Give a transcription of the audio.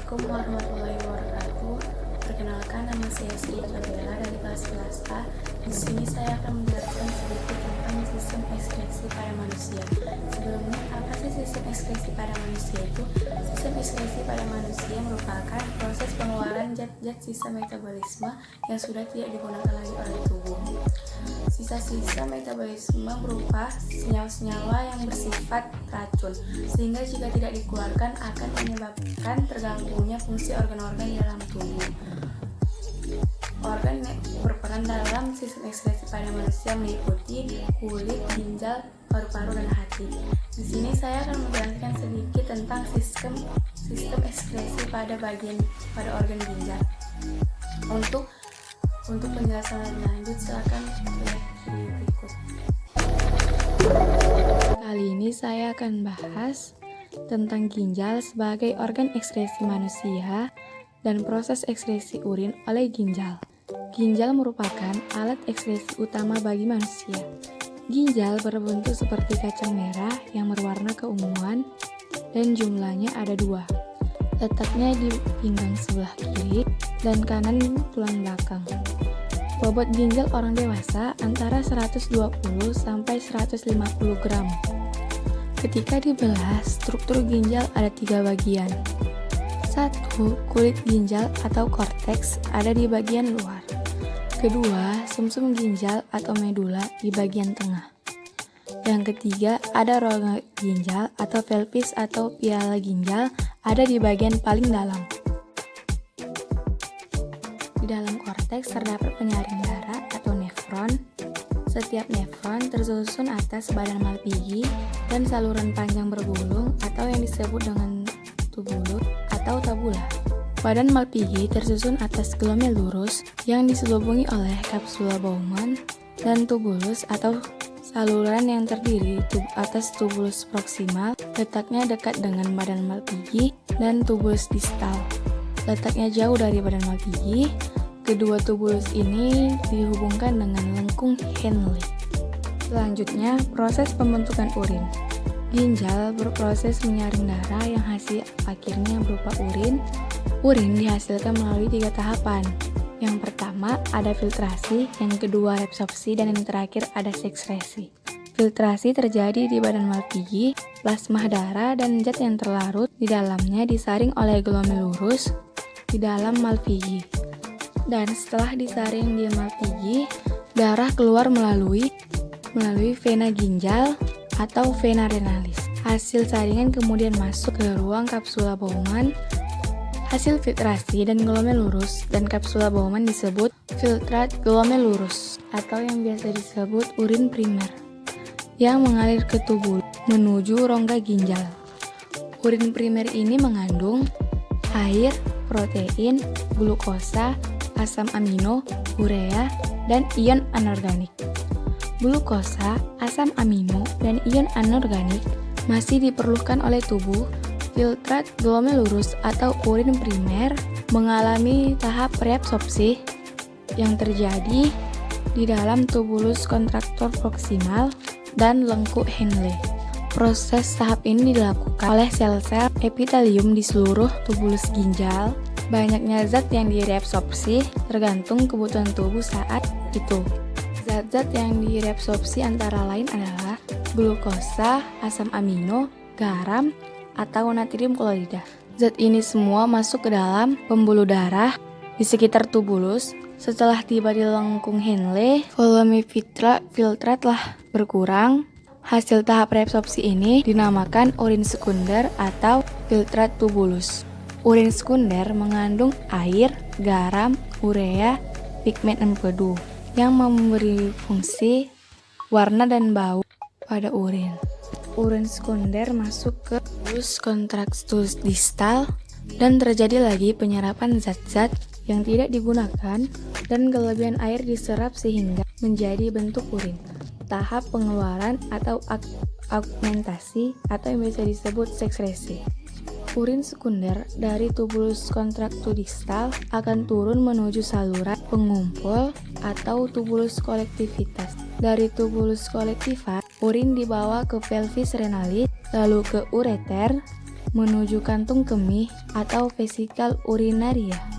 Assalamualaikum warahmatullahi wabarakatuh. Perkenalkan, nama saya Sri Kabela dari kelas 11 A. Di sini saya akan menjelaskan sedikit tentang sistem ekskresi pada manusia. Sebelumnya, apa sih sistem ekskresi pada manusia itu? Sistem ekskresi pada manusia merupakan proses pengeluaran zat-zat sisa metabolisme yang sudah tidak digunakan lagi oleh tubuh. Sisa-sisa metabolisme berupa senyawa-senyawa yang bersifat racun, sehingga jika tidak dikeluarkan akan menyebabkan terganggunya fungsi organ-organ di dalam tubuh. Organ yang berperan dalam sistem ekskresi pada manusia meliputi kulit, ginjal, paru-paru, dan hati. Di sini saya akan menjelaskan sedikit tentang sistem ekskresi pada organ ginjal. Untuk penjelasan lebih lanjut, silakan lihat video berikut. Kali ini saya akan bahas tentang ginjal sebagai organ ekskresi manusia dan proses ekskresi urin oleh ginjal. Ginjal merupakan alat ekskresi utama bagi manusia. Ginjal berbentuk seperti kacang merah yang berwarna keunguan dan jumlahnya ada 2. Letaknya di pinggang sebelah kiri dan kanan tulang belakang. Bobot ginjal orang dewasa antara 120 sampai 150 gram. Ketika dibelah, struktur ginjal ada 3 bagian. 1. Kulit ginjal atau korteks ada di bagian luar. Kedua, sumsum ginjal atau medula di bagian tengah. Yang ketiga, ada rongga ginjal atau pelvis atau piala ginjal ada di bagian paling dalam. Di dalam korteks terdapat penyaring darah atau nefron. Setiap nefron tersusun atas badan Malpighi dan saluran panjang bergulung atau yang disebut dengan tubulus atau tabula. Badan Malpighi tersusun atas glomerulus yang diselubungi oleh kapsula Bowman dan tubulus atau saluran yang terdiri atas tubulus proksimal, letaknya dekat dengan badan Malpighi, dan tubulus distal, letaknya jauh dari badan Malpighi. Kedua tubulus ini dihubungkan dengan lengkung Henle. Selanjutnya, proses pembentukan urin. Ginjal berproses menyaring darah yang hasil akhirnya berupa urin. Urin dihasilkan melalui 3 tahapan. Yang pertama ada filtrasi, yang kedua reabsorpsi, dan yang terakhir ada sekresi. Filtrasi terjadi di badan Malpighi, plasma darah dan zat yang terlarut di dalamnya disaring oleh glomerulus di dalam Malpighi. Dan setelah disaring di Malpighi, darah keluar melalui vena ginjal atau vena renalis. Hasil saringan kemudian masuk ke ruang kapsula Bowman. Hasil filtrasi dan glomerulus dan kapsula Bowman disebut filtrat glomerulus atau yang biasa disebut urin primer yang mengalir ke tubuh menuju rongga ginjal. Urin primer ini mengandung air, protein, glukosa, asam amino, urea, dan ion anorganik. Glukosa, asam amino, dan ion anorganik masih diperlukan oleh tubuh. Filtrat glomerulus atau urin primer mengalami tahap reabsorpsi yang terjadi di dalam tubulus kontraktor proksimal dan lengkung Henle. Proses tahap ini dilakukan oleh sel-sel epitelium di seluruh tubulus ginjal. Banyaknya zat yang direabsorpsi tergantung kebutuhan tubuh saat itu. Zat-zat yang direabsorpsi antara lain adalah glukosa, asam amino, garam, atau natrium klorida. Zat ini semua masuk ke dalam pembuluh darah di sekitar tubulus. Setelah tiba di lengkung Henle, volume filtrat telah berkurang. Hasil tahap reabsorpsi ini dinamakan urin sekunder atau filtrat tubulus. Urin sekunder mengandung air, garam, urea, pigmen empedu yang memberi fungsi warna dan bau pada urin. Urin sekunder masuk ke tubulus kontraktus distal dan terjadi lagi penyerapan zat-zat yang tidak digunakan dan kelebihan air diserap sehingga menjadi bentuk urin. Tahap pengeluaran atau augmentasi atau yang biasa disebut sekresi. Urin sekunder dari tubulus kontraktus distal akan turun menuju saluran pengumpul atau tubulus kolektivitas. Dari tubulus kolektiva, urin dibawa ke pelvis renalis, lalu ke ureter, menuju kantung kemih atau vesikel urinaria.